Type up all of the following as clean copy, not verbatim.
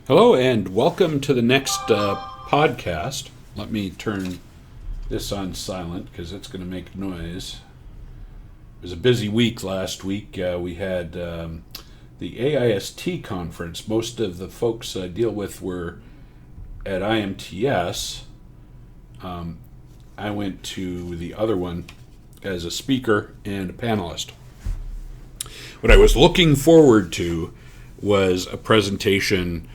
Hello and welcome to the next podcast. Let me turn this on silent because it's going to make noise. It was a busy week last week. We had the AIST conference. Most of the folks I deal with were at IMTS. I went to the other one as a speaker and a panelist. What I was looking forward to was a presentation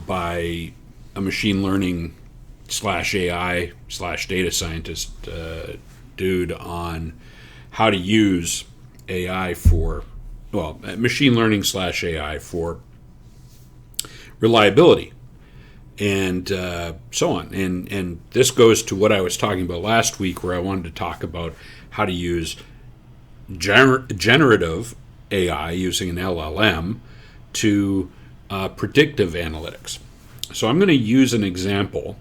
by a machine learning / AI / data scientist dude on how to use AI for, machine learning / AI for reliability and so on. And this goes to what I was talking about last week, where I wanted to talk about how to use generative AI using an LLM to predictive analytics. So I'm going to use an example,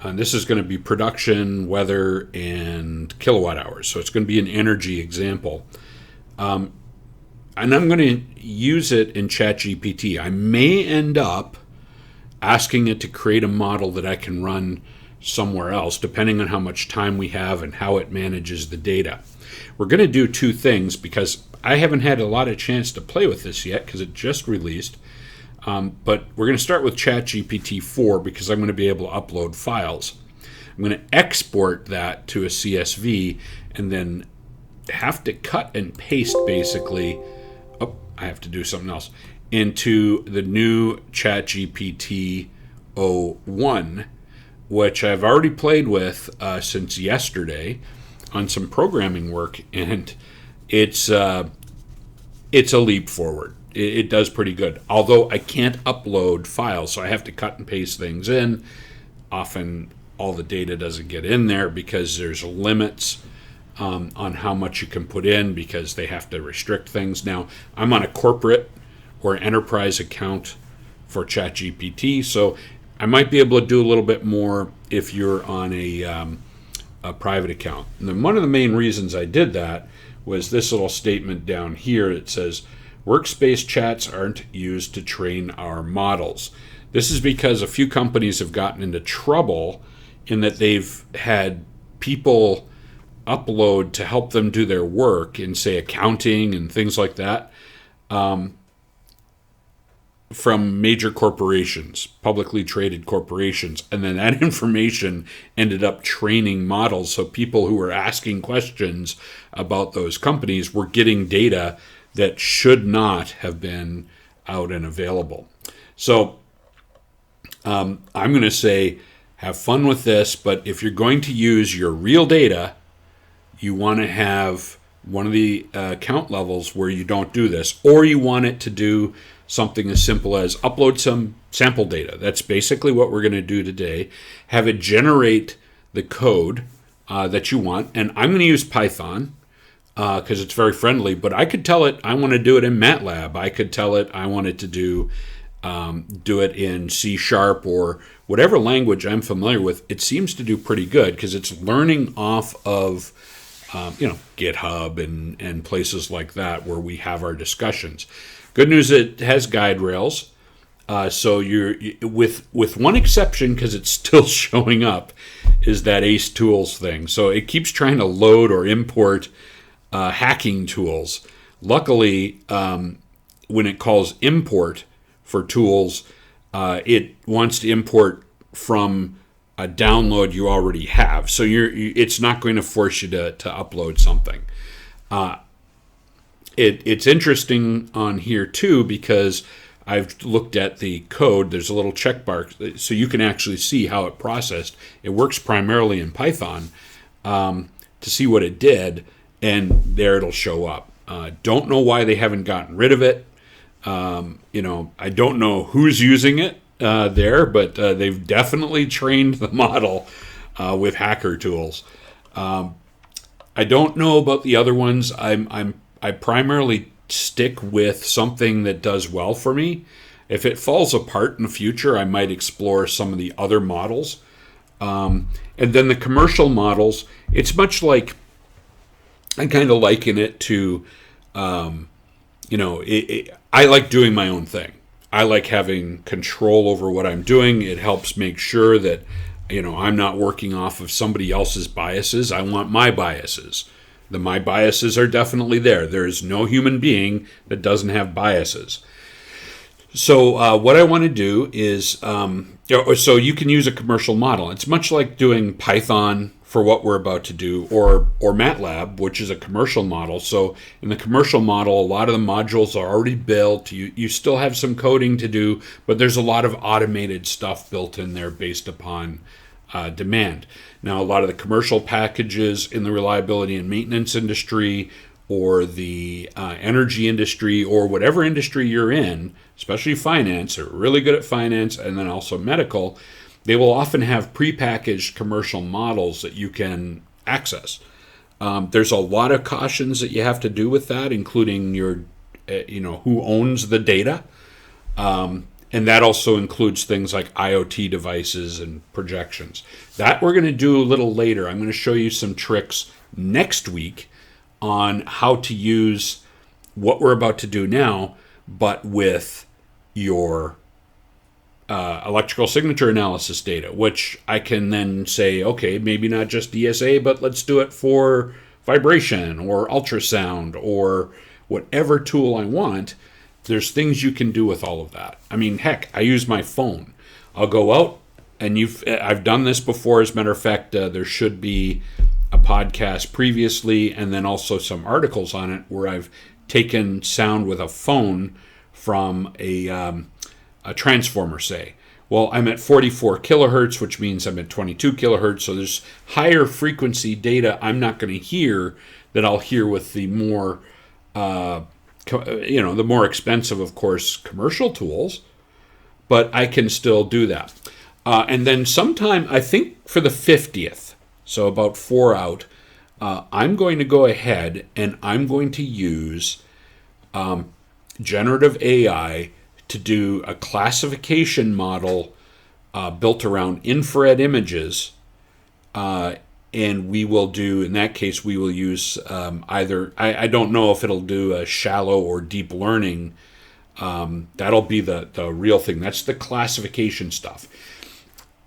and this is going to be production, weather, and kilowatt hours. So it's going to be an energy example. And I'm going to use it in ChatGPT. I may end up asking it to create a model that I can run somewhere else, depending on how much time we have and how it manages the data. We're going to do two things because I haven't had a lot of chance to play with this yet because it just released. But we're going to start with ChatGPT 4 because I'm going to be able to upload files. I'm going to export that to a CSV and then have to cut and paste basically. Oh, I have to do something else. Into the new ChatGPT 01, which I've already played with since yesterday on some programming work, and it's a leap forward. It does pretty good, although I can't upload files, so I have to cut and paste things in. Often all the data doesn't get in there because there's limits on how much you can put in because they have to restrict things. Now, I'm on a corporate or enterprise account for ChatGPT, so I might be able to do a little bit more if you're on a private account. And then one of the main reasons I did that was this little statement down here. It says, workspace chats aren't used to train our models. This is because a few companies have gotten into trouble in that they've had people upload to help them do their work in, say, accounting and things like that, from major corporations, publicly traded corporations. And then that information ended up training models. So people who were asking questions about those companies were getting data that should not have been out and available. So I'm going to say, have fun with this, but if you're going to use your real data, you want to have one of the account levels where you don't do this, or you want it to do something as simple as upload some sample data. That's basically what we're going to do today. Have it generate the code that you want, and I'm going to use Python because it's very friendly, but I could tell it I want to do it in MATLAB. I could tell it I want it to do it in C# or whatever language I'm familiar with. It seems to do pretty good because it's learning off of GitHub and places like that where we have our discussions. Good news, it has guide rails. So you're with one exception, because it's still showing up, is that Ace Tools thing. So it keeps trying to load or import hacking tools. Luckily, when it calls import for tools, it wants to import from a download you already have. So it's not going to force you to upload something. It's interesting on here too because I've looked at the code. There's a little check bar so you can actually see how it processed. It works primarily in Python to see what it did, and there it'll show up. Don't know why they haven't gotten rid of it. I don't know who's using it there, but they've definitely trained the model with hacker tools. I don't know about the other ones. I primarily stick with something that does well for me. If it falls apart in the future, I might explore some of the other models. And then the commercial models, it's much like, I kind of liken it to, I like doing my own thing. I like having control over what I'm doing. It helps make sure that, I'm not working off of somebody else's biases. I want my biases. My biases are definitely there. There is no human being that doesn't have biases. So what I want to do is, so you can use a commercial model. It's much like doing Python for what we're about to do, or MATLAB, which is a commercial model. So in the commercial model, a lot of the modules are already built. You still have some coding to do, but there's a lot of automated stuff built in there based upon demand. Now, a lot of the commercial packages in the reliability and maintenance industry, or the energy industry, or whatever industry you're in, especially finance, are really good at finance, and then also medical, they will often have prepackaged commercial models that you can access. There's a lot of cautions that you have to do with that, including your, who owns the data. And that also includes things like IoT devices and projections. That we're going to do a little later. I'm going to show you some tricks next week on how to use what we're about to do now, but with your electrical signature analysis data, which I can then say, okay, maybe not just DSA, but let's do it for vibration or ultrasound or whatever tool I want. There's things you can do with all of that. I mean, heck, I use my phone. I'll go out, and I've done this before. As a matter of fact, there should be a podcast previously, and then also some articles on it where I've taken sound with a phone from a transformer, say. Well, I'm at 44 kilohertz, which means I'm at 22 kilohertz. So there's higher frequency data I'm not going to hear that I'll hear with the more, the more expensive, of course, commercial tools. But I can still do that. And then sometime, I think for the 50th, so about 4 out, I'm going to go ahead and I'm going to use generative AI to do a classification model built around infrared images. And we will do, in that case, we will use either, I don't know if it'll do a shallow or deep learning. That'll be the real thing. That's the classification stuff.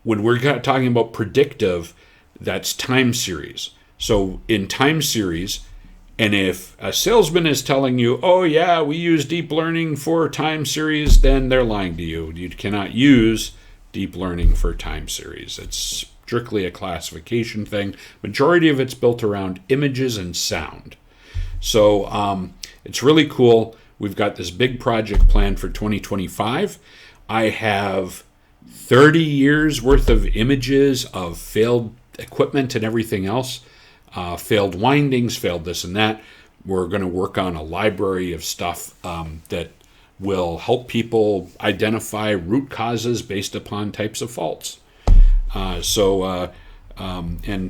When we're talking about predictive, that's time series. So in time series, and if a salesman is telling you, oh yeah, we use deep learning for time series, then they're lying to you. You cannot use deep learning for time series. It's strictly a classification thing. Majority of it's built around images and sound. So it's really cool. We've got this big project planned for 2025. I have 30 years worth of images of failed equipment and everything else. Failed windings, failed this and that. We're going to work on a library of stuff that will help people identify root causes based upon types of faults. And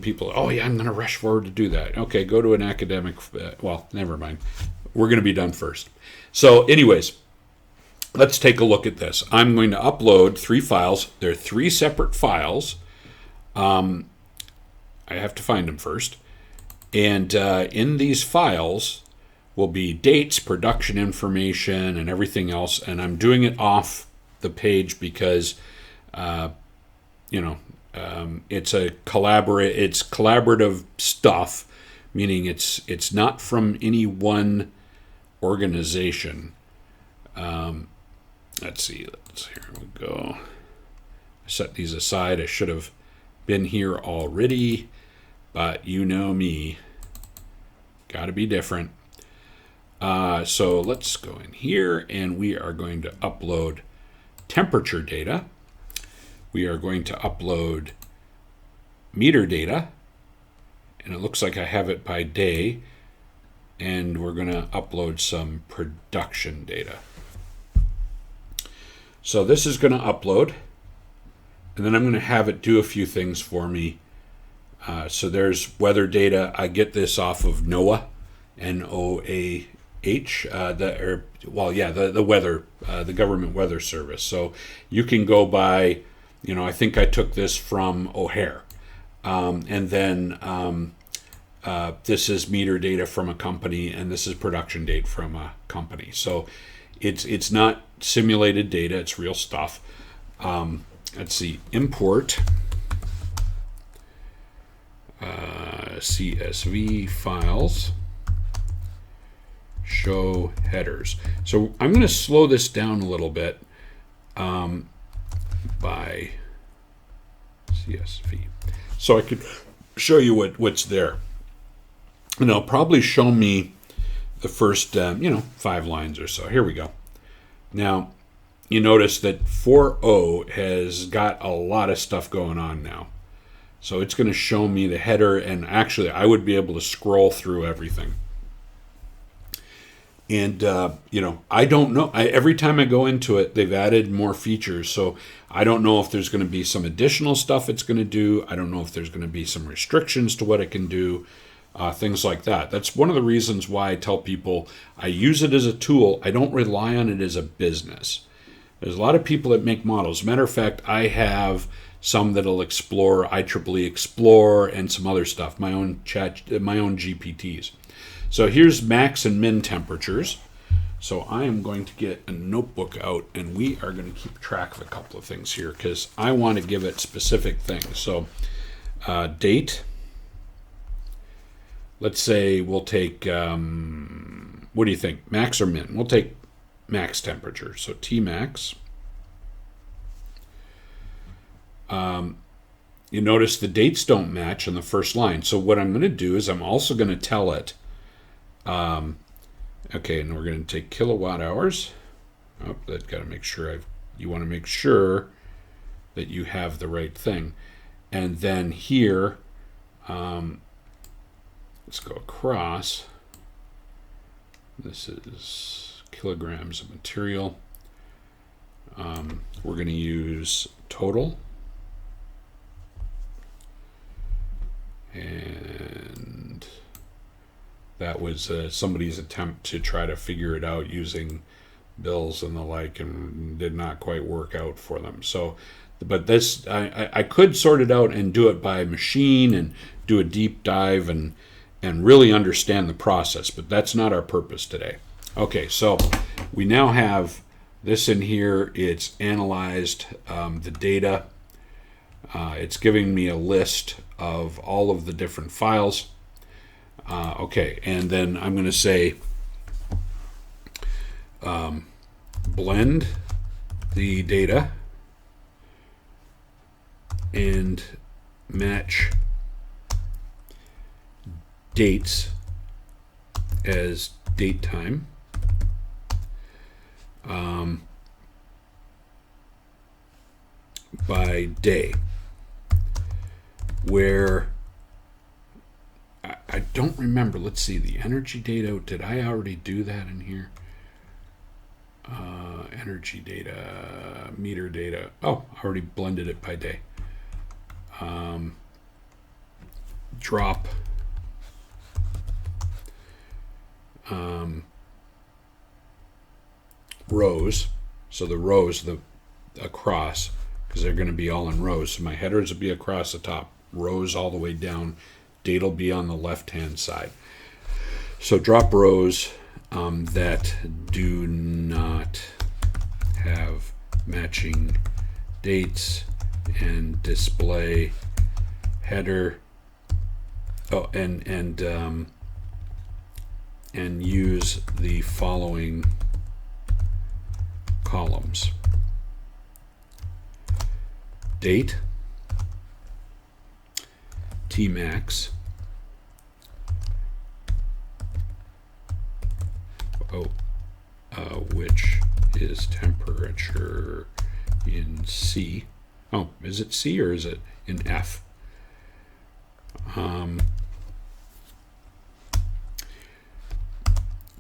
people, oh yeah, I'm going to rush forward to do that. Okay, go to an academic, well, never mind. We're going to be done first. So anyways, let's take a look at this. I'm going to upload 3 files. They're 3 separate files. I have to find them first. And in these files will be dates, production information, and everything else. And I'm doing it off the page because, it's collaborative stuff, meaning it's not from any one organization. Let's see. Here we go. I set these aside. I should have been here already. But you know me, got to be different. So let's go in here, and we are going to upload temperature data. We are going to upload meter data, and it looks like I have it by day. And we're going to upload some production data. So this is going to upload, and then I'm going to have it do a few things for me. So there's weather data. I get this off of NOAA, N-O-A-H, the weather, the government weather service. So you can go by, I think I took this from O'Hare. And then this is meter data from a company, and this is production date from a company. So it's not simulated data, it's real stuff. Let's see, import CSV files, show headers. So I'm going to slow this down a little bit by CSV, so I could show you what's there. And it'll probably show me the first 5 lines or so. Here we go. Now, you notice that 4.0 has got a lot of stuff going on now. So it's going to show me the header, and actually I would be able to scroll through everything. And, I don't know. Every time I go into it, they've added more features. So I don't know if there's going to be some additional stuff it's going to do. I don't know if there's going to be some restrictions to what it can do. Things like that. That's one of the reasons why I tell people I use it as a tool. I don't rely on it as a business. There's a lot of people that make models. Matter of fact, I have some that'll explore IEEE Explore and some other stuff, my own GPTs. So here's max and min temperatures. So I am going to get a notebook out, and we are going to keep track of a couple of things here because I want to give it specific things. So date. Let's say we'll take, what do you think, max or min? We'll take max temperature. So Tmax. You notice the dates don't match on the first line. So what I'm going to do is I'm also going to tell it, okay, and we're going to take kilowatt hours. Oh, that's got to make sure you want to make sure that you have the right thing. And then here, let's go across. This is kilograms of material. We're going to use total. And that was somebody's attempt to try to figure it out using bills and the like, and did not quite work out for them. So, but this, I could sort it out and do it by machine and do a deep dive and really understand the process, but that's not our purpose today. Okay, so we now have this in here. It's analyzed the data. It's giving me a list of all of the different files. Okay, and then I'm going to say blend the data and match dates as date time. By day, where I don't remember. Let's see, the energy data, did I already do that in here? Energy data, meter data. Oh, I already blended it by day. Drop rows. So the rows, the across, because they're going to be all in rows. So my headers will be across the top, rows all the way down. Date will be on the left-hand side. So drop rows that do not have matching dates and display header. Oh, and use the following columns. Date, Tmax, which is temperature in C. Oh, is it C or is it in F?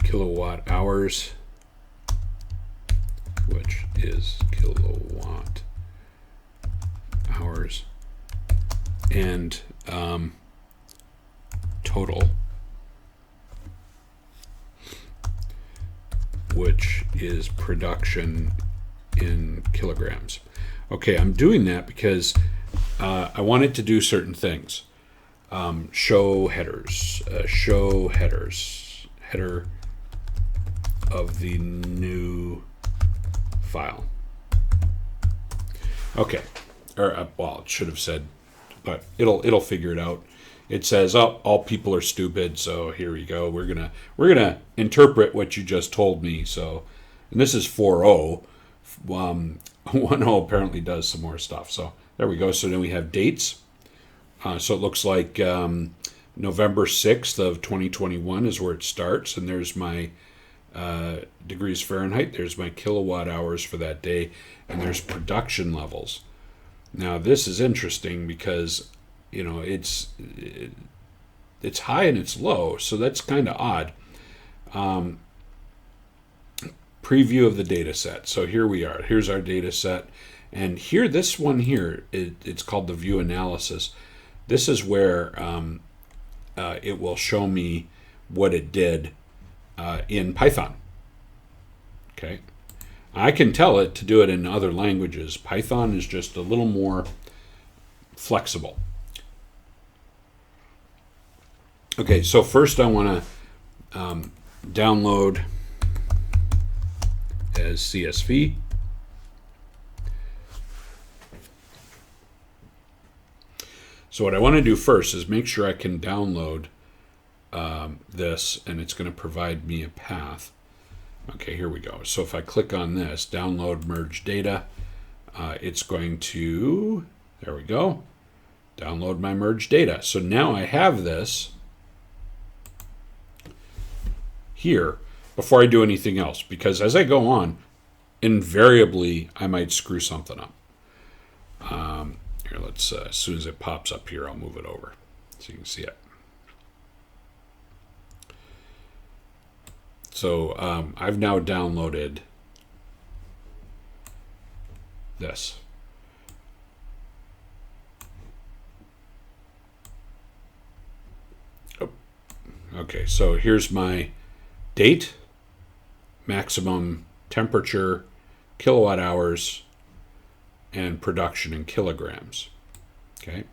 Kilowatt hours, which is kilowatt hours, and total, which is production in kilograms. Okay, I'm doing that because I wanted to do certain things. show headers, header of the new file. Okay, or well, it should have said, but it'll figure it out. It says, "Oh, all people are stupid." So here we go. We're gonna interpret what you just told me. So, and this is 4.0. 1.0 apparently does some more stuff. So there we go. So then we have dates. So it looks like November 6th of 2021 is where it starts, and there's my degrees Fahrenheit. There's my kilowatt hours for that day, and there's production levels. Now this is interesting because it's high and it's low, so that's kind of odd. Preview of the data set. So here we are. Here's our data set, and here, this one here, it's called the view analysis. This is where it will show me what it did in Python. Okay, I can tell it to do it in other languages. Python is just a little more flexible. Okay, so first I want to download as CSV. So what I want to do first is make sure I can download this, and it's going to provide me a path. Okay, here we go. So if I click on this, download merge data, it's going to, there we go, download my merge data. So now I have this here before I do anything else, because as I go on, invariably I might screw something up. Here, let's, as soon as it pops up here, I'll move it over so you can see it. So I've now downloaded this. Oh. Okay, so here's my date, maximum temperature, kilowatt hours, and production in kilograms. Okay,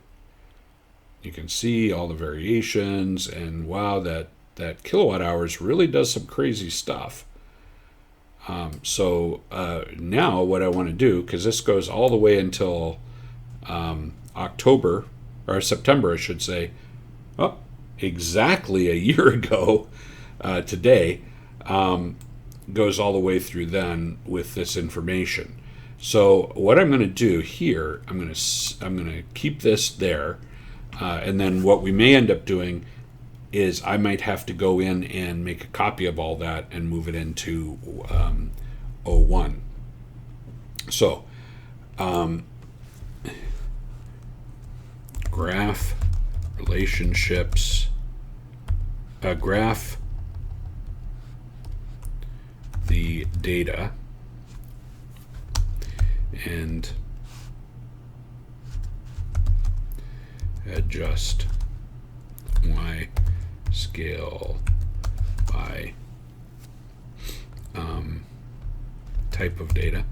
you can see all the variations, and wow, that kilowatt hours really does some crazy stuff. So now what I want to do, because this goes all the way until October, or September I should say, exactly a year ago today, goes all the way through then with this information. So what I'm going to do here, I'm going to keep this there, and then what we may end up doing is I might have to go in and make a copy of all that and move it into O1. So graph relationships, graph the data, and adjust y scale by type of data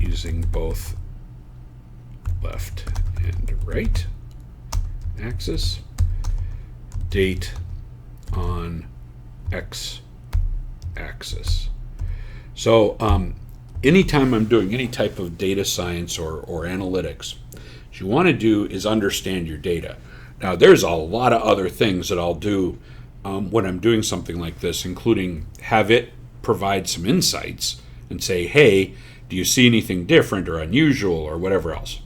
using both left and right axis, date on x axis. So anytime I'm doing any type of data science or analytics, what you want to do is understand your data. Now, there's a lot of other things that I'll do when I'm doing something like this, including have it provide some insights and say, hey, do you see anything different or unusual or whatever else?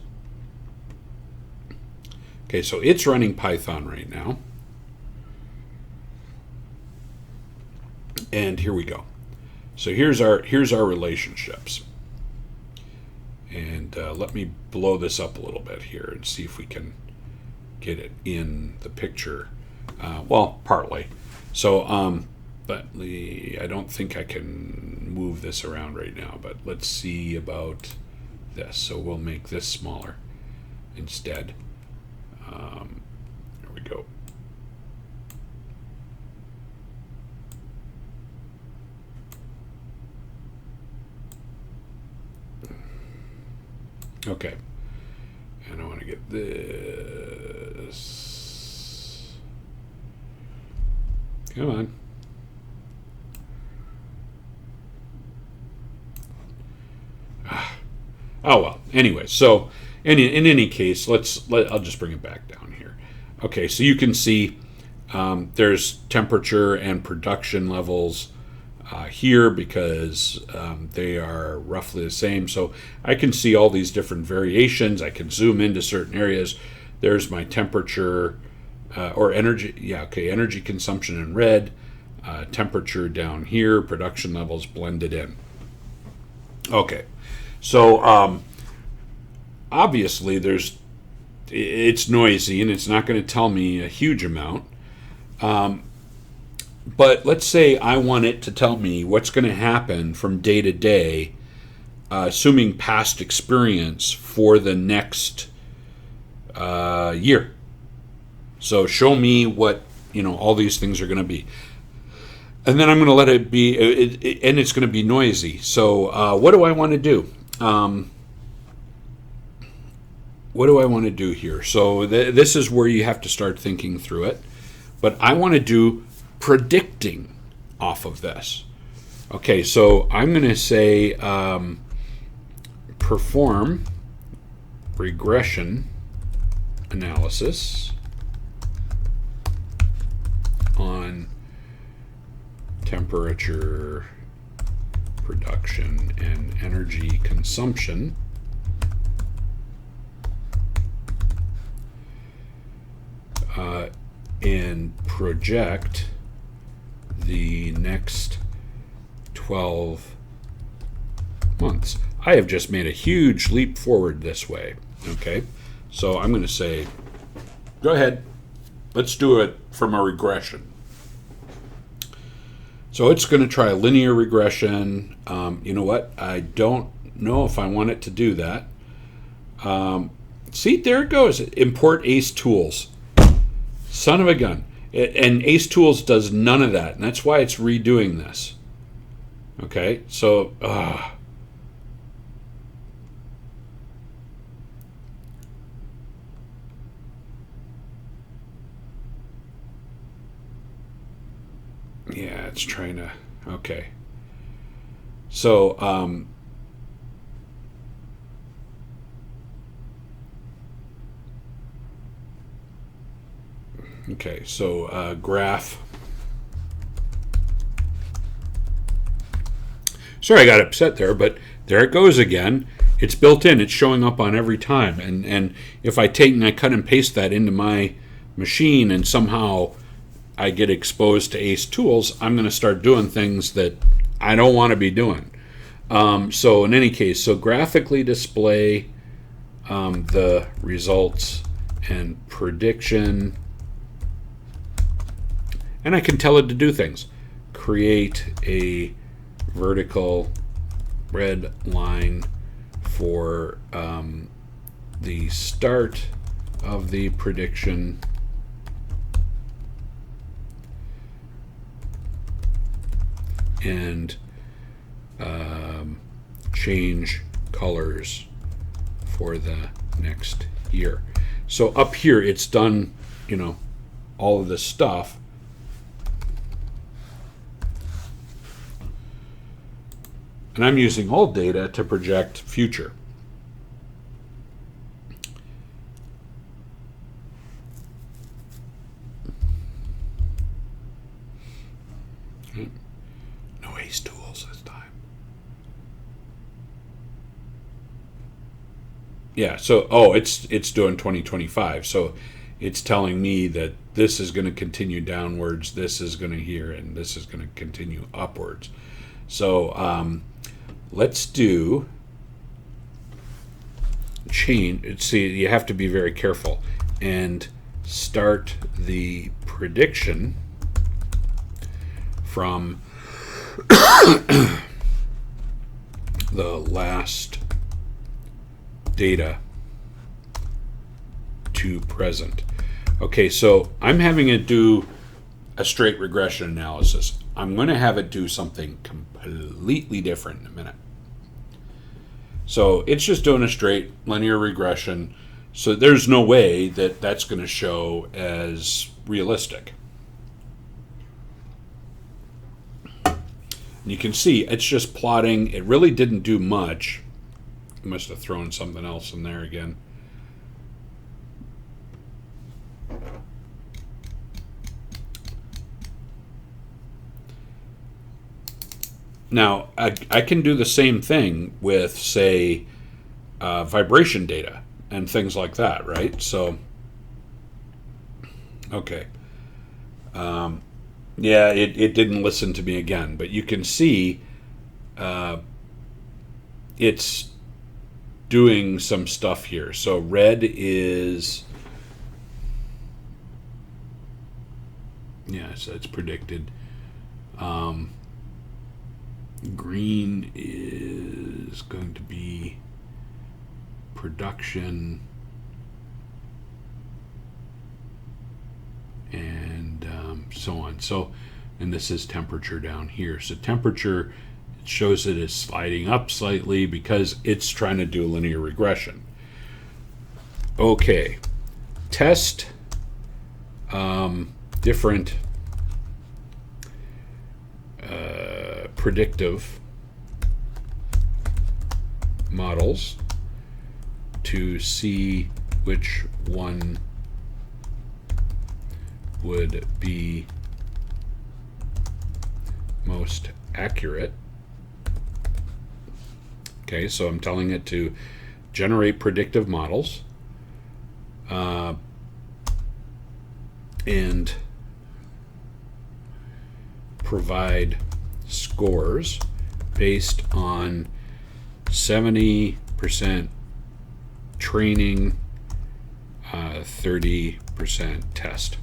Okay, so it's running Python right now. And here we go. So here's our relationships. And let me blow this up a little bit here and see if we can get it in the picture. Well, partly. So, but I don't think I can move this around right now, but let's see about this. So we'll make this smaller instead. There we go. Okay. And I want to get this. Come on. Oh well. Anyway, so in any case, I'll just bring it back down here. Okay, so you can see there's temperature and production levels here because they are roughly the same. So I can see all these different variations. I can zoom into certain areas. There's my temperature or energy. Yeah, okay, energy consumption in red. Temperature down here. Production levels blended in. Okay, so obviously it's noisy and it's not going to tell me a huge amount. But let's say I want it to tell me what's going to happen from day to day, assuming past experience for the next year. So show me what all these things are going to be, and then I'm going to let it be, and it's going to be noisy. So what do I want to do? What do I want to do here? So this is where you have to start thinking through it. But I want to do predicting off of this. Okay, so I'm going to say perform regression analysis on temperature, production, and energy consumption and project the next 12 months. I have just made a huge leap forward this way. Okay, so I'm going to say, go ahead, let's do it from a regression. So it's going to try a linear regression. You know what? I don't know if I want it to do that. See, there it goes. Import ACE tools. Son of a gun. And ACE Tools does none of that, and that's why it's redoing this. Okay, so yeah, it's trying to. Okay, so okay, so graph. Sorry, I got upset there, but there it goes again. It's built in. It's showing up on every time. And if I take and I cut and paste that into my machine and somehow I get exposed to ACE Tools, I'm going to start doing things that I don't want to be doing. So in any case, so graphically display the results and prediction. And I can tell it to do things. Create a vertical red line for the start of the prediction and change colors for the next year. So up here it's done, all of this stuff. And I'm using old data to project future. No ACE Tools this time. Yeah, so it's doing 2025. So it's telling me that this is going to continue downwards, this is going to here, and this is going to continue upwards. So let's do change. See, you have to be very careful and start the prediction from the last data to present. Okay, so I'm having it do a straight regression analysis. I'm going to have it do something completely different in a minute. So it's just doing a straight linear regression. So there's no way that that's going to show as realistic. And you can see it's just plotting. It really didn't do much. I must have thrown something else in there again. Now, I can do the same thing with, say, vibration data and things like that, right? So, okay. Yeah, it didn't listen to me again, but you can see it's doing some stuff here. So red is, yeah, so it's predicted. Green is going to be production, and so on. So, and this is temperature down here. So temperature, it shows it is sliding up slightly because it's trying to do linear regression. Okay, test different predictive models to see which one would be most accurate. Okay, so I'm telling it to generate predictive models and provide scores based on 70% training, 30% test.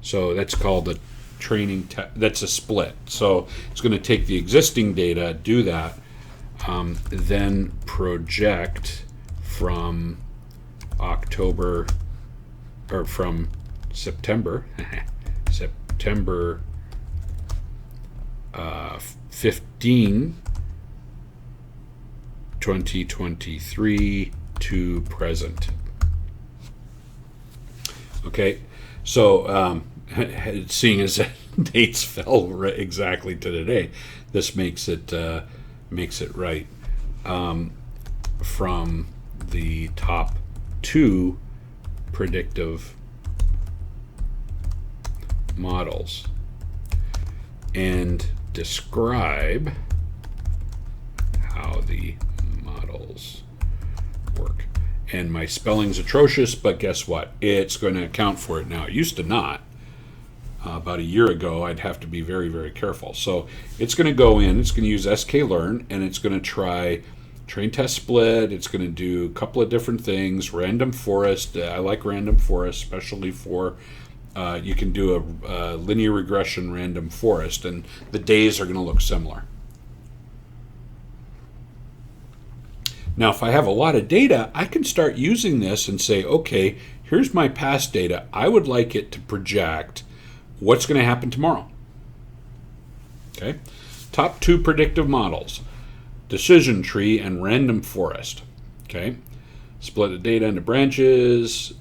So that's called the training test. That's a split. So it's going to take the existing data, do that, then project from October, or from September, September 15, 2023 to present. Okay, so seeing as dates fell exactly to today, this makes it right from the top 2 predictive models, and describe how the models work. And my spelling's atrocious, but guess what? It's going to account for it now. It used to not. About a year ago, I'd have to be very, very careful. So it's going to go in, it's going to use sklearn, and it's going to try train test split. It's going to do a couple of different things. Random forest. I like random forest, especially for you can do a linear regression random forest, and the days are going to look similar. Now, if I have a lot of data, I can start using this and say, okay, here's my past data. I would like it to project what's going to happen tomorrow. Okay, top 2 predictive models, decision tree and random forest. Okay, split the data into branches,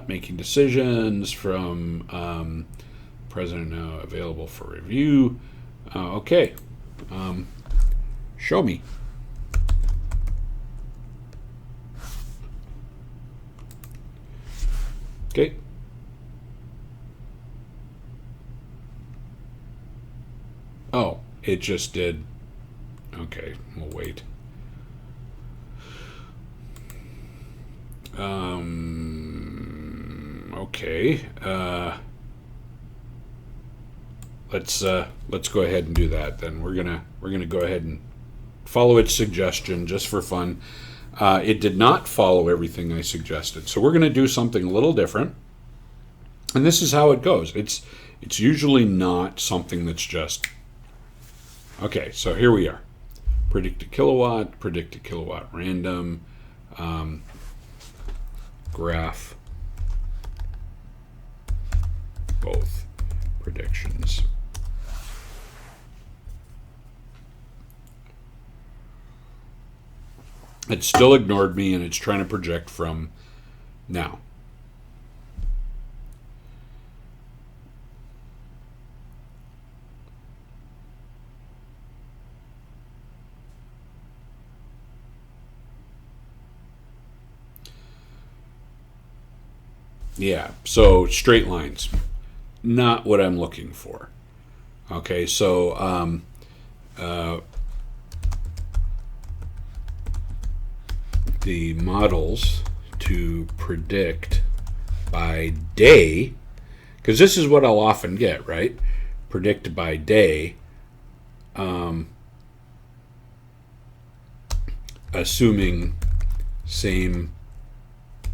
making decisions from present now available for review. Okay, show me. Okay. Oh, it just did. Okay, we'll wait. Okay. Let's go ahead and do that. Then we're gonna go ahead and follow its suggestion just for fun. It did not follow everything I suggested, so we're gonna do something a little different. And this is how it goes. It's usually not something that's just okay. So here we are. Predict a kilowatt random, graph both predictions. It still ignored me, and it's trying to project from now. Yeah, so straight lines, not what I'm looking for. Okay, so the models to predict by day, because this is what I'll often get, right? Predict by day, assuming same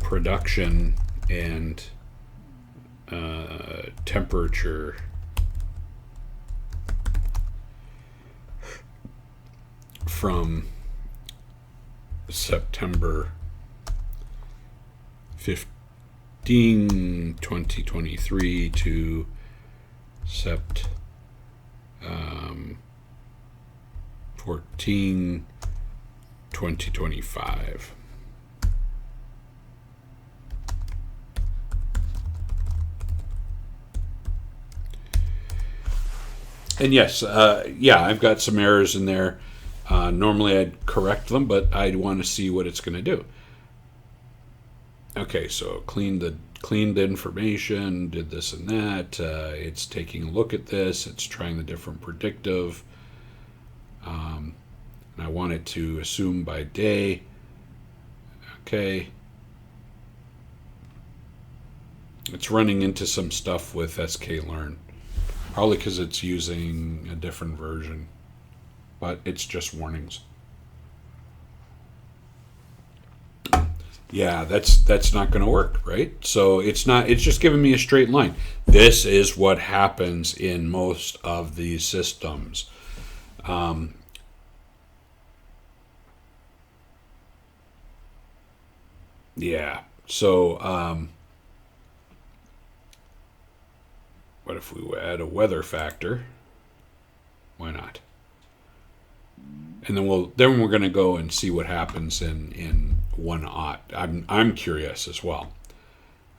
production and temperature from September 15, 2023 to Sept 14, 2025. And yes, I've got some errors in there. Normally I'd correct them, but I'd want to see what it's going to do. Okay, so cleaned the information, did this and that. It's taking a look at this. It's trying the different predictive. And I want it to assume by day. Okay. It's running into some stuff with sklearn. Probably because it's using a different version, but it's just warnings. Yeah, that's not going to work, right? So it's just giving me a straight line. This is what happens in most of these systems. Yeah, so what if we add a weather factor? Why not? And then we're going to go and see what happens in 1/0. I'm curious as well.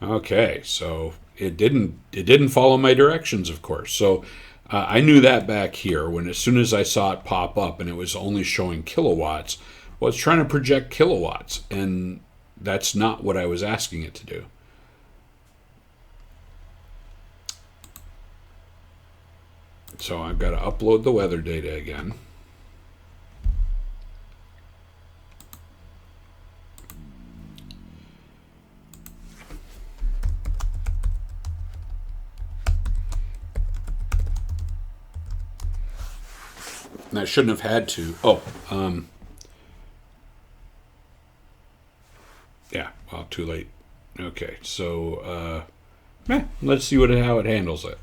Okay, so it didn't follow my directions, of course. So I knew that back here when as soon as I saw it pop up and it was only showing kilowatts, well, it's trying to project kilowatts, and that's not what I was asking it to do. So I've got to upload the weather data again. And I shouldn't have had to. Yeah, well, too late. Okay, so let's see how it handles it.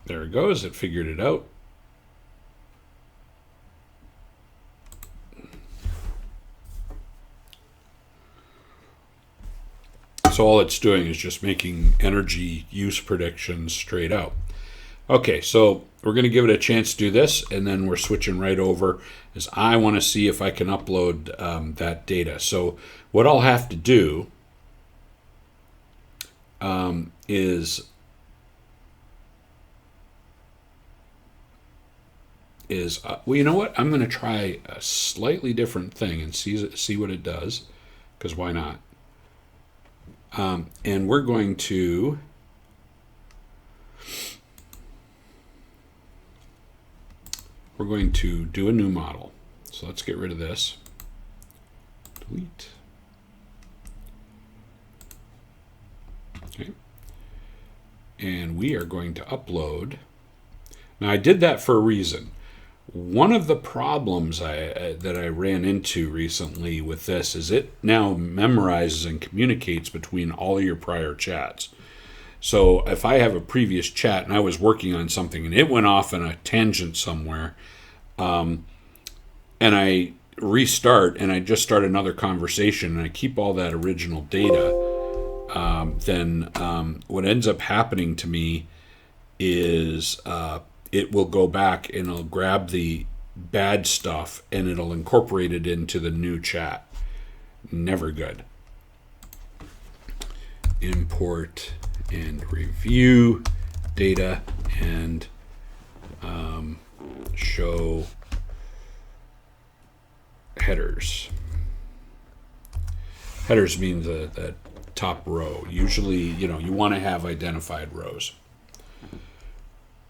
There it goes. It figured it out. So all it's doing is just making energy use predictions straight out. Okay, so we're going to give it a chance to do this, and then we're switching right over as I want to see if I can upload that data. So what I'll have to do is well, you know what? I'm going to try a slightly different thing and see what it does, because why not? And we're going to do a new model. So let's get rid of this. Delete. Okay. And we are going to upload. Now I did that for a reason. One of the problems that I ran into recently with this is it now memorizes and communicates between all your prior chats. So if I have a previous chat and I was working on something and it went off on a tangent somewhere, and I restart and I just start another conversation and I keep all that original data, then what ends up happening to me is it will go back and it'll grab the bad stuff and it'll incorporate it into the new chat. Never good. Import and review data and show headers. Headers mean the top row. Usually, you want to have identified rows.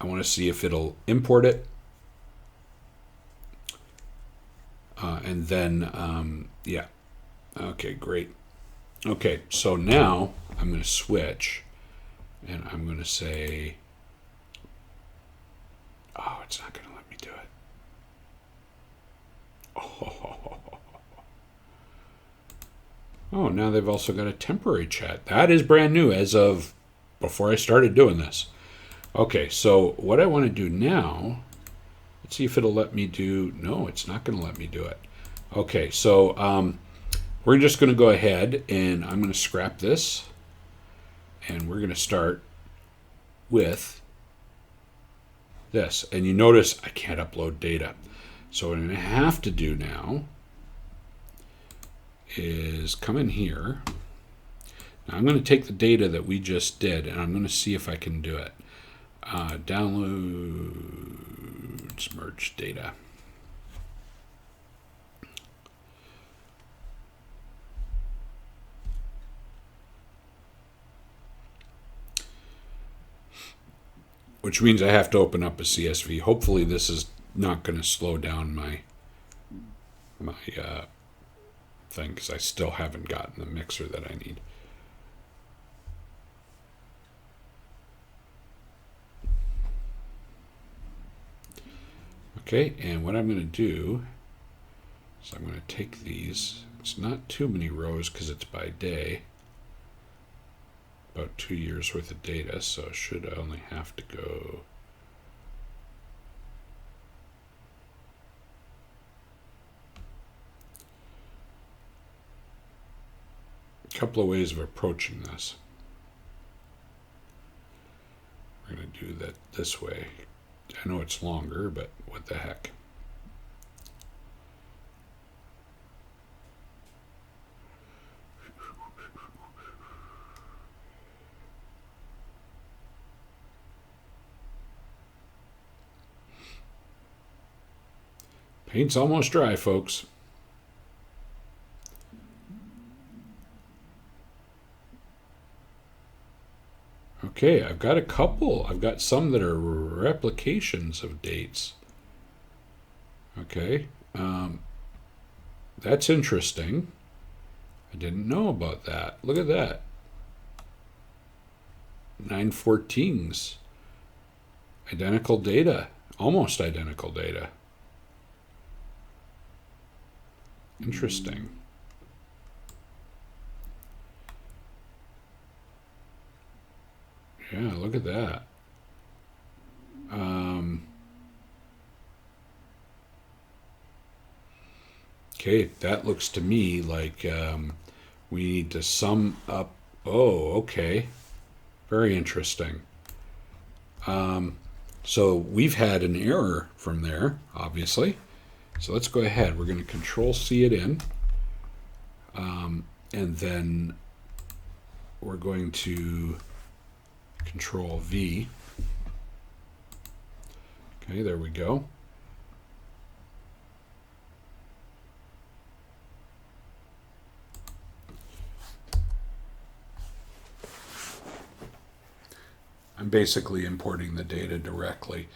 I want to see if it'll import it. And then, yeah. Okay, great. Okay, so now I'm going to switch and I'm going to say, oh, it's not going to let me do it. Oh, now they've also got a temporary chat. That is brand new as of before I started doing this. Okay, so what I want to do now, let's see if it'll let me do, no, it's not going to let me do it. Okay, so we're just going to go ahead and I'm going to scrap this and we're going to start with this. And you notice I can't upload data. So what I'm going to have to do now is come in here. Now I'm going to take the data that we just did and I'm going to see if I can do it. Downloads, merge data. Which means I have to open up a CSV. Hopefully this is not going to slow down my thing because I still haven't gotten the mixer that I need. Okay, and what I'm going to do is I'm going to take these. It's not too many rows because it's by day. About 2 years worth of data, so it should only have to go a couple of ways of approaching this. We're going to do that this way. I know it's longer, but what the heck. Paint's almost dry, folks. Okay, I've got a couple. I've got some that are replications of dates. Okay, that's interesting. I didn't know about that. Look at that. 914s. Identical data. Almost identical data. Interesting. Yeah, look at that. Okay, that looks to me like we need to sum up. Oh, okay. Very interesting. So we've had an error from there, obviously. So let's go ahead. We're going to Control-C it in. And then we're going to Control-V. Okay, there we go. I'm basically importing the data directly.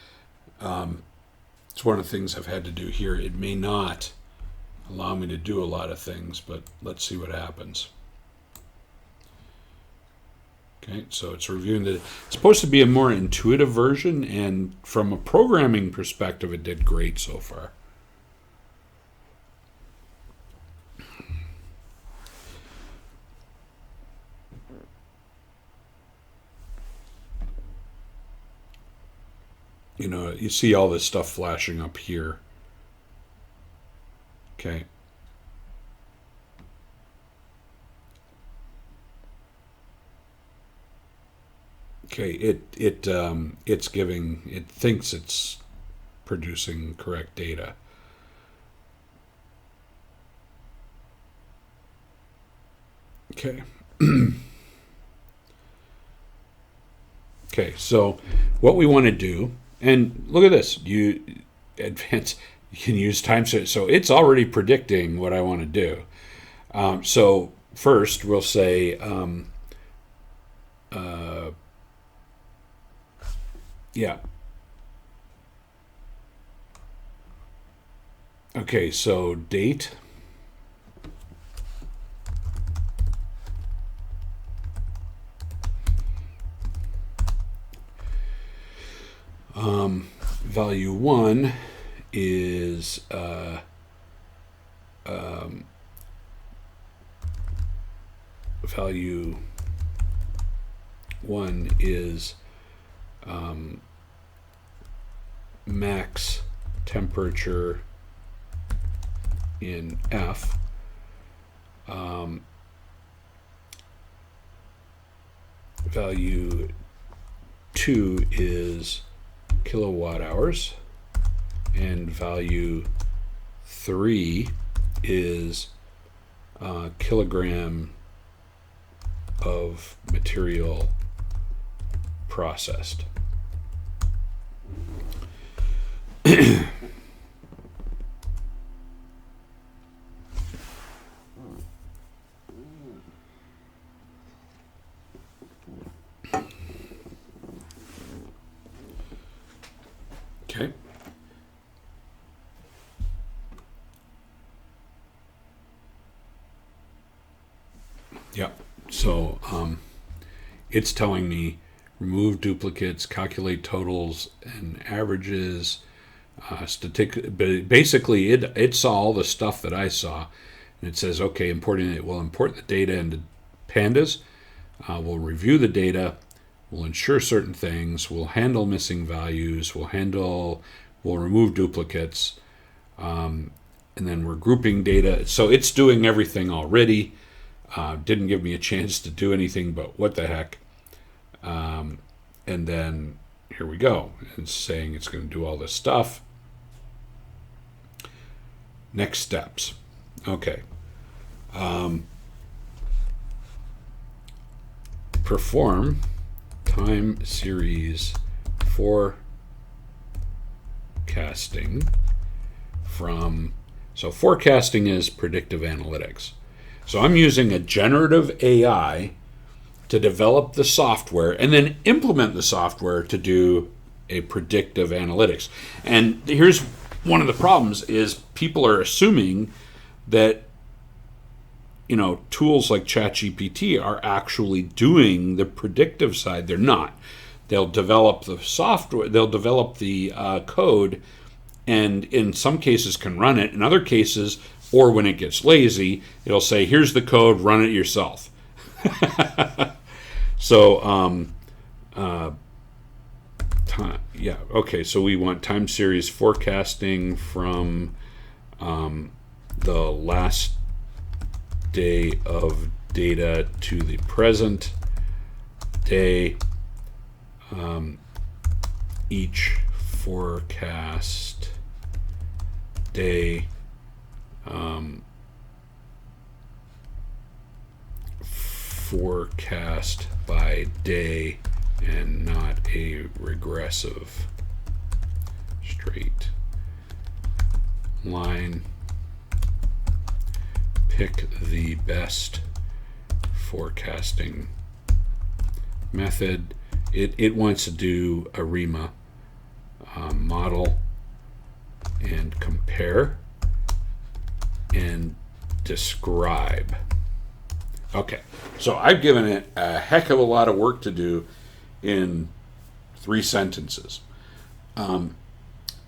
It's one of the things I've had to do here. It may not allow me to do a lot of things, but let's see what happens. Okay, so it's reviewing the. It's supposed to be a more intuitive version, and from a programming perspective, it did great so far. You know, you see all this stuff flashing up here. Okay. Okay, it thinks it's producing correct data. Okay. Okay, so what we want to do, and look at this, you can use time series, so it's already predicting what I want to do. So first we'll say, yeah. Okay, so date. Value 1 is value 1 is max temperature in F. Value 2 is kilowatt hours, and value 3 is kilogram of material processed. Okay. Yep. So it's telling me remove duplicates, calculate totals and averages, but basically it saw all the stuff that I saw, and it says, okay, we'll import the data into pandas, we'll review the data, we'll ensure certain things, we'll handle missing values, we'll remove duplicates, and then we're grouping data. So it's doing everything already. Didn't give me a chance to do anything, but what the heck. And then here we go. It's saying it's going to do all this stuff. Next steps. Okay. Perform time series forecasting from, so forecasting is predictive analytics. So I'm using a generative AI to develop the software and then implement the software to do a predictive analytics. And here's one of the problems is people are assuming that tools like ChatGPT are actually doing the predictive side. They're not. They'll develop the software, they'll develop the code, and in some cases can run it. In other cases, or when it gets lazy, it'll say, here's the code, run it yourself. So, okay, so we want time series forecasting from the last day of data to the present day. Each forecast day forecast by day and not a regressive straight line. Pick the best forecasting method. It wants to do ARIMA model and compare and describe. Okay, so I've given it a heck of a lot of work to do in 3 sentences. Now,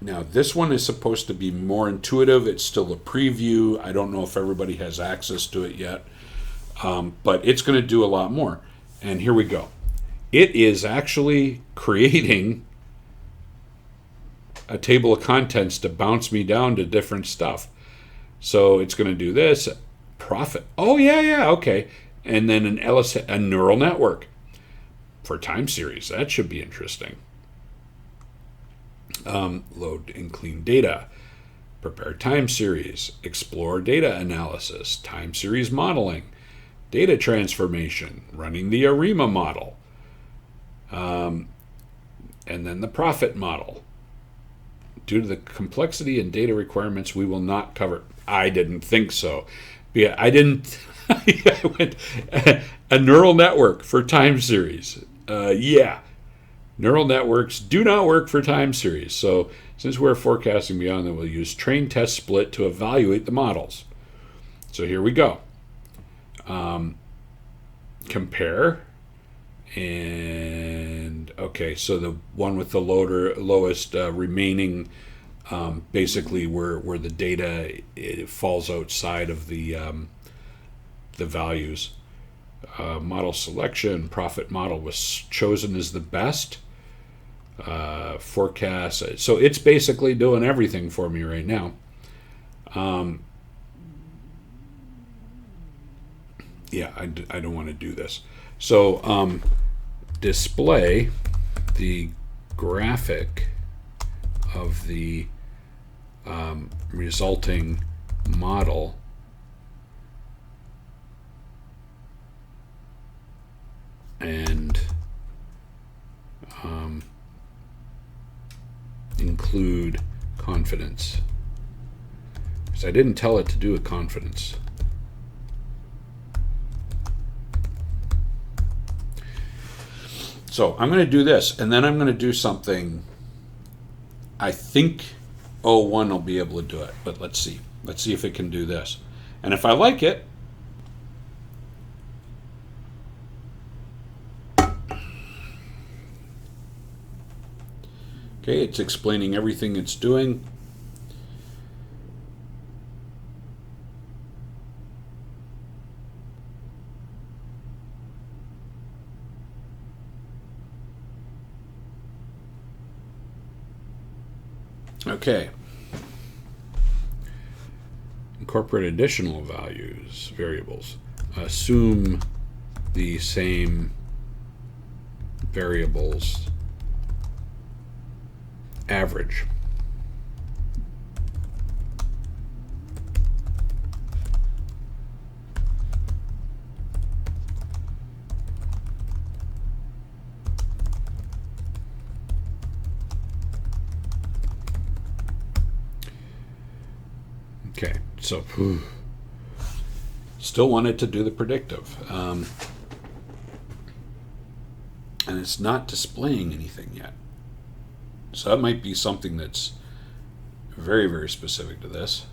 this one is supposed to be more intuitive. It's still a preview. I don't know if everybody has access to it yet, but it's going to do a lot more. And here we go. It is actually creating a table of contents to bounce me down to different stuff. So it's going to do this, profit. Oh, yeah, okay. And then a neural network. for time series. That should be interesting. Load and clean data, prepare time series, explore data analysis, time series modeling, data transformation, running the ARIMA model, and then the profit model. Due to the complexity and data requirements, we will not cover. I didn't think so. Yeah, I didn't. I went a neural network for time series. Yeah. Neural networks do not work for time series. So since we're forecasting beyond that, we'll use train test split to evaluate the models. So here we go. Compare. And okay, so the one with the lowest remaining, basically where the data it falls outside of the values. Model selection, profit model was chosen as the best. Forecast. So it's basically doing everything for me right now. Yeah, I don't want to do this. So display the graphic of the resulting model and include confidence. Because I didn't tell it to do a confidence. So I'm going to do this, and then I'm going to do something. I think O1 will be able to do it, but let's see. Let's see if it can do this. And if I like it, okay, it's explaining everything it's doing. Okay. Incorporate additional variables. Assume the same variables average. Okay, so still wanted to do the predictive. And it's not displaying anything yet. So that might be something that's very, very specific to this.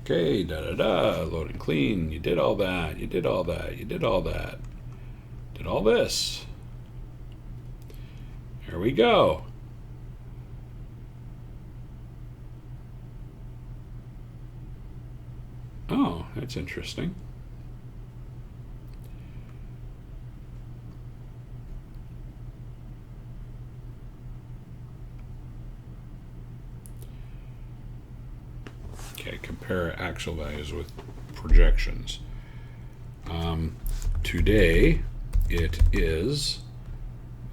Okay, load and clean. You did all that. You did all that. You did all that. Did all this. Here we go. Oh, that's interesting. Okay, compare actual values with projections. Today it is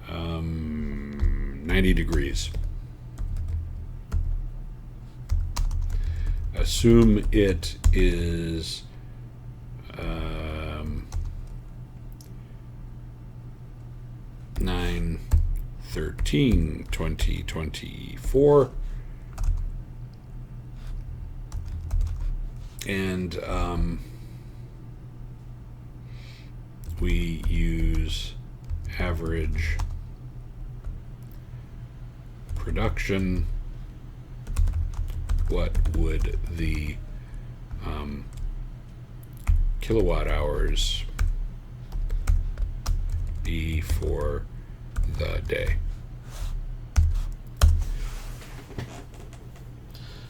90 degrees. Assume it is 9/13/2024, and we use average production. What would the kilowatt hours be for the day?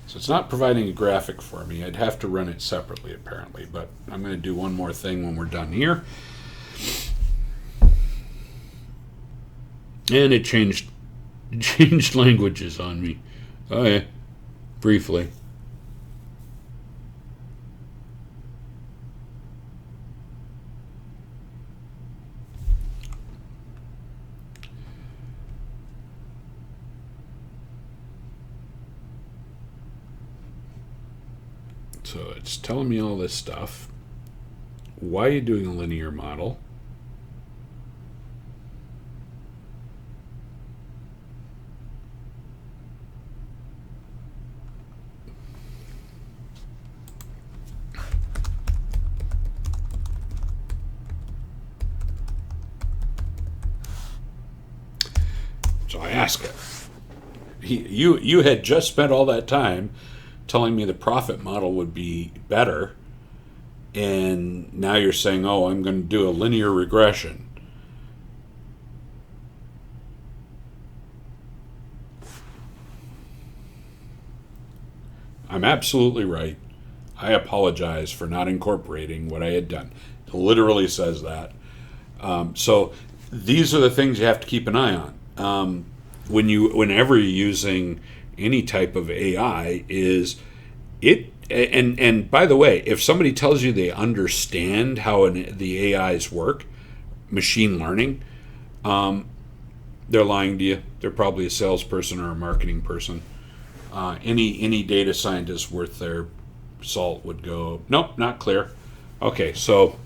So it's not providing a graphic for me. I'd have to run it separately apparently, but I'm going to do one more thing when we're done here. And it changed languages on me. Oh yeah, briefly. So it's telling me all this stuff. Why are you doing a linear model? So I ask it. You had just spent all that time telling me the profit model would be better, and now you're saying, oh, I'm going to do a linear regression. I'm absolutely right. I apologize for not incorporating what I had done. It literally says that. So these are the things you have to keep an eye on. Whenever you're using any type of AI, is it and by the way, if somebody tells you they understand how the AIs work, machine learning, they're lying to you. They're probably a salesperson or a marketing person. Any data scientist worth their salt would go, nope, not clear. Okay, so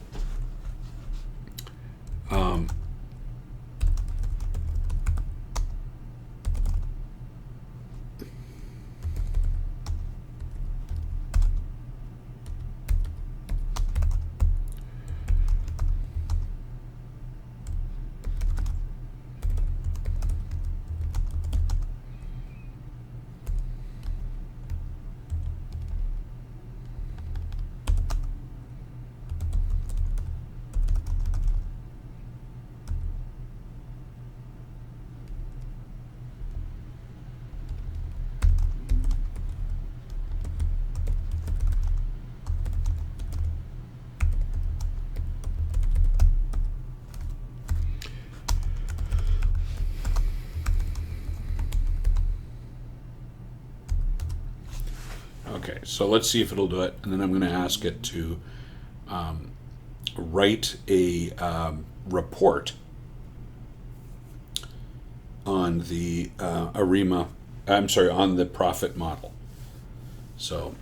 okay, so let's see if it'll do it, and then I'm going to ask it to write a report on the ARIMA. I'm sorry, on the profit model. So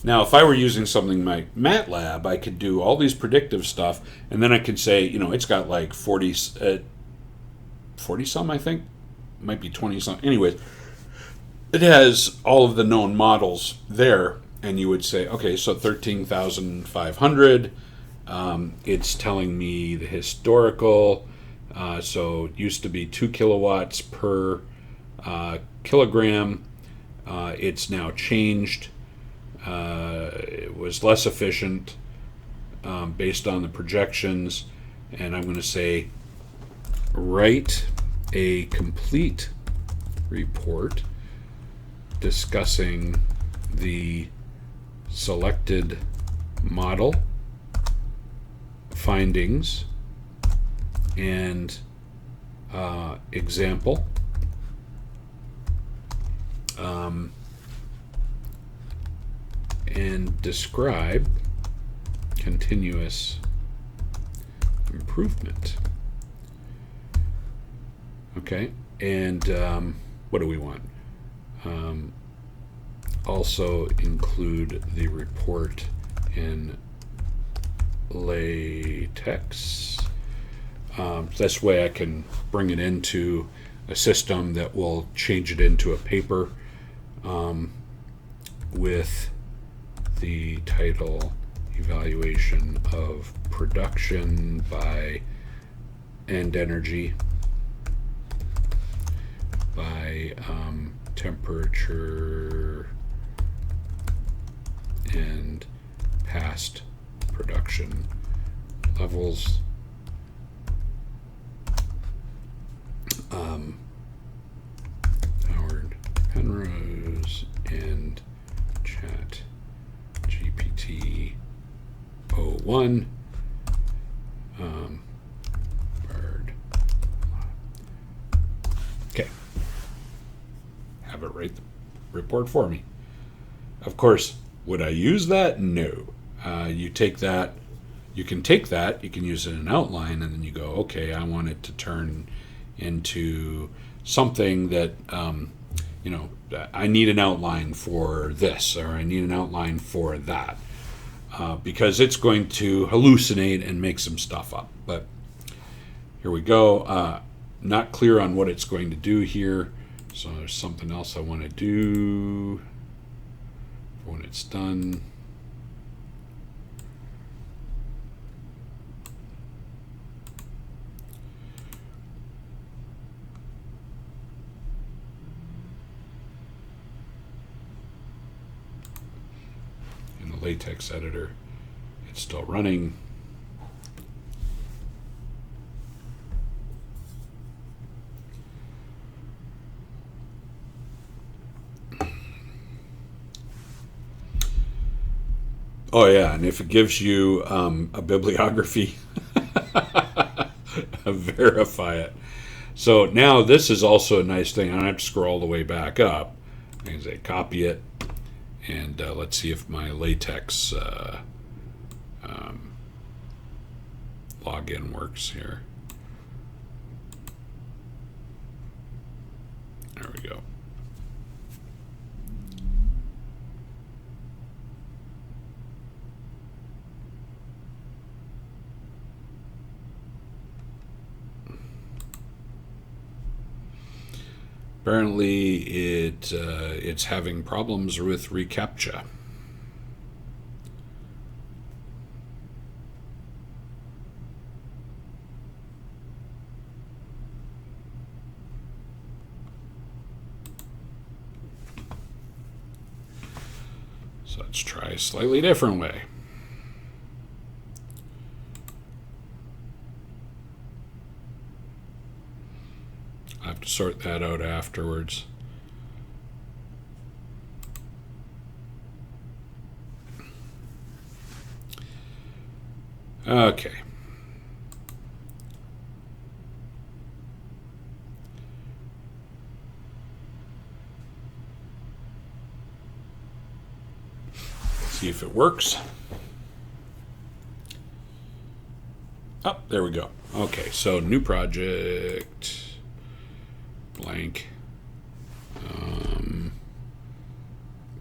now, if I were using something like MATLAB, I could do all these predictive stuff, and then I could say, it's got like 40 some, I think, might be 20 some. Anyways, it has all of the known models there, and you would say, okay, so 13,500. It's telling me the historical. So it used to be 2 kilowatts per kilogram. It's now changed. It was less efficient based on the projections. And I'm going to say, write a complete report discussing the selected model findings and example, and describe continuous improvement. Okay, and what do we want? Also include the report in LaTeX. This way I can bring it into a system that will change it into a paper with the title Evaluation of Production by End Energy by temperature and past production levels. Howard Penrose and ChatGPT 01. Bird. Okay. Have it write the report for me. Of course, would I use that? No. You take that, you can use it in an outline, and then you go, okay, I want it to turn into something that I need an outline for this, or I need an outline for that, because it's going to hallucinate and make some stuff up. But here we go. Not clear on what it's going to do here, so there's something else I want to do for when it's done. In the LaTeX editor, it's still running. Oh yeah, and if it gives you a bibliography, verify it. So now this is also a nice thing. I don't have to scroll all the way back up. I can say copy it, and let's see if my LaTeX login works here. There we go. Apparently, it's having problems with reCAPTCHA. So let's try a slightly different way. I have to sort that out afterwards. Okay. See if it works. Oh, there we go. Okay, so new project. Blank.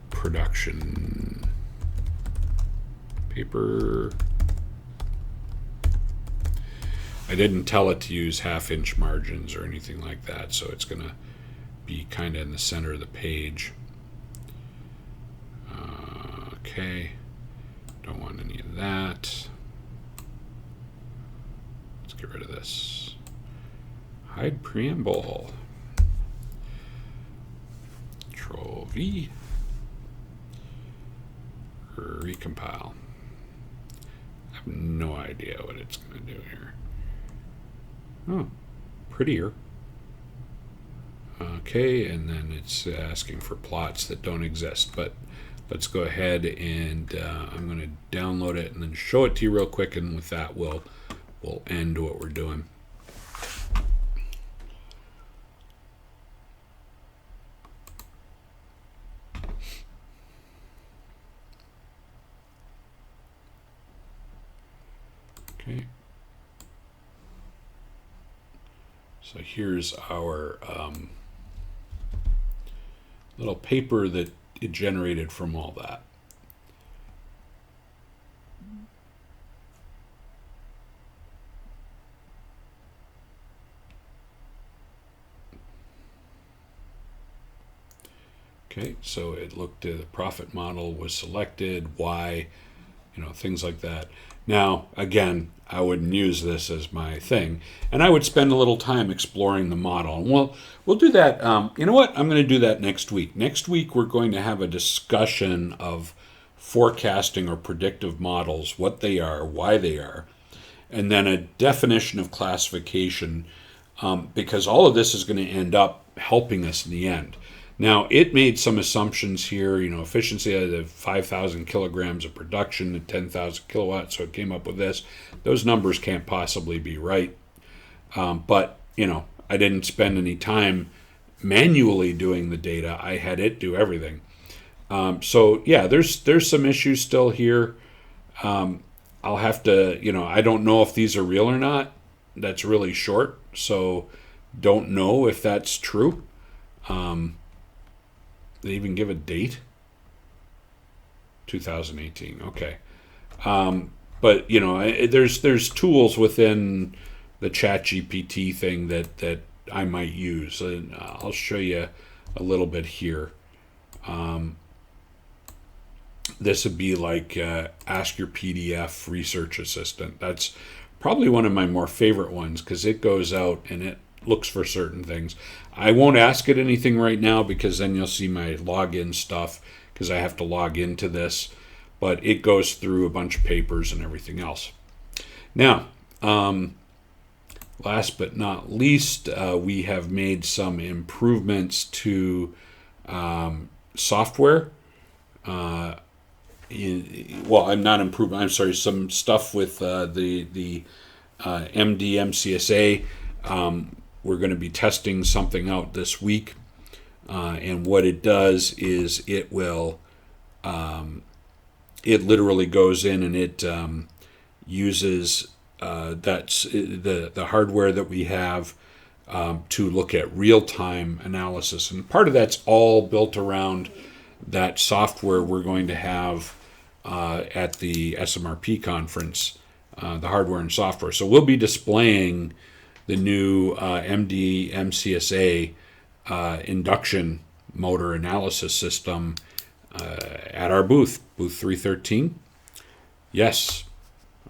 Production paper. I didn't tell it to use half-inch margins or anything like that, so it's going to be kind of in the center of the page. Okay, don't want any of that. Let's get rid of this. Hide preamble. Control V. Recompile. I have no idea what it's going to do here. Oh, prettier. Okay, and then it's asking for plots that don't exist. But let's go ahead and I'm going to download it and then show it to you real quick. And with that, we'll end what we're doing. Okay. So here's our little paper that it generated from all that. Okay, so it looked at the profit model was selected, why, things like that. Now, again, I wouldn't use this as my thing, and I would spend a little time exploring the model. And we'll do that. You know what? I'm going to do that next week. Next week, we're going to have a discussion of forecasting or predictive models, what they are, why they are, and then a definition of classification, because all of this is going to end up helping us in the end. Now, it made some assumptions here, efficiency of 5,000 kilograms of production at 10,000 kilowatts, so it came up with this. Those numbers can't possibly be right. But, I didn't spend any time manually doing the data. I had it do everything. So, yeah, there's some issues still here. I'll have to, I don't know if these are real or not. That's really short, so don't know if that's true. They even give a date? 2018. Okay. But there's tools within the ChatGPT thing that I might use, and I'll show you a little bit here. This would be like Ask Your PDF Research Assistant. That's probably one of my more favorite ones because it goes out and it looks for certain things. I won't ask it anything right now because then you'll see my login stuff because I have to log into this. But it goes through a bunch of papers and everything else. Now, last but not least, we have made some improvements to software. I'm not improving. I'm sorry. Some stuff with the MD-MCSA. We're going to be testing something out this week, and what it does is it will. It literally goes in and it uses that's the hardware that we have to look at real-time analysis, and part of that's all built around that software we're going to have at the SMRP conference, the hardware and software. So we'll be displaying the new MD-MCSA induction motor analysis system at our booth 313. Yes,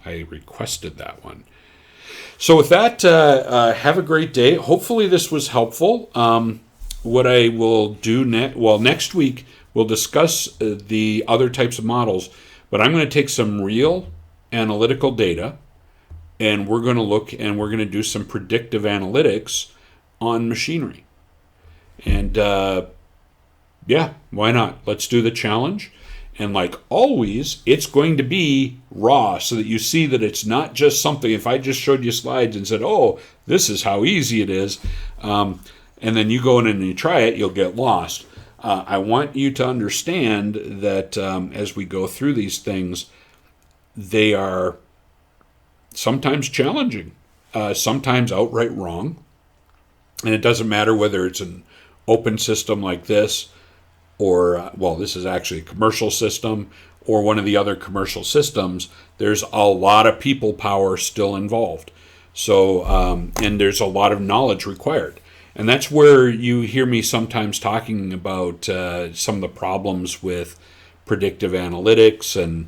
I requested that one. So with that, have a great day. Hopefully this was helpful. What I will do next week, we'll discuss the other types of models, but I'm going to take some real analytical data and we're going to look and we're going to do some predictive analytics on machinery. And yeah, why not? Let's do the challenge. And like always, it's going to be raw so that you see that it's not just something. If I just showed you slides and said, oh, this is how easy it is, and then you go in and you try it, you'll get lost. I want you to understand that as we go through these things, they are sometimes challenging, sometimes outright wrong. And it doesn't matter whether it's an open system like this, or, this is actually a commercial system, or one of the other commercial systems. There's a lot of people power still involved. So, and there's a lot of knowledge required. And that's where you hear me sometimes talking about some of the problems with predictive analytics and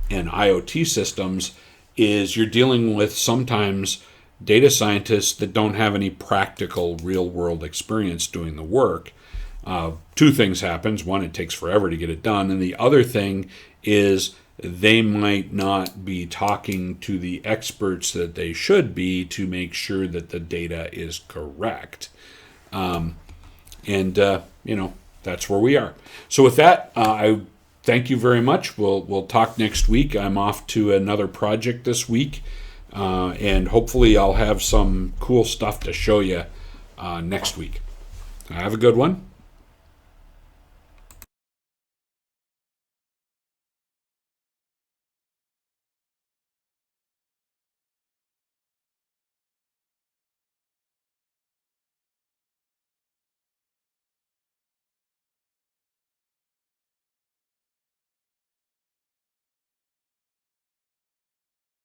IoT systems is you're dealing with sometimes data scientists that don't have any practical real-world experience doing the work. Two things happens. One, it takes forever to get it done. And the other thing is they might not be talking to the experts that they should be to make sure that the data is correct. That's where we are. So with that, I thank you very much. We'll talk next week. I'm off to another project this week. And hopefully I'll have some cool stuff to show you next week. Have a good one.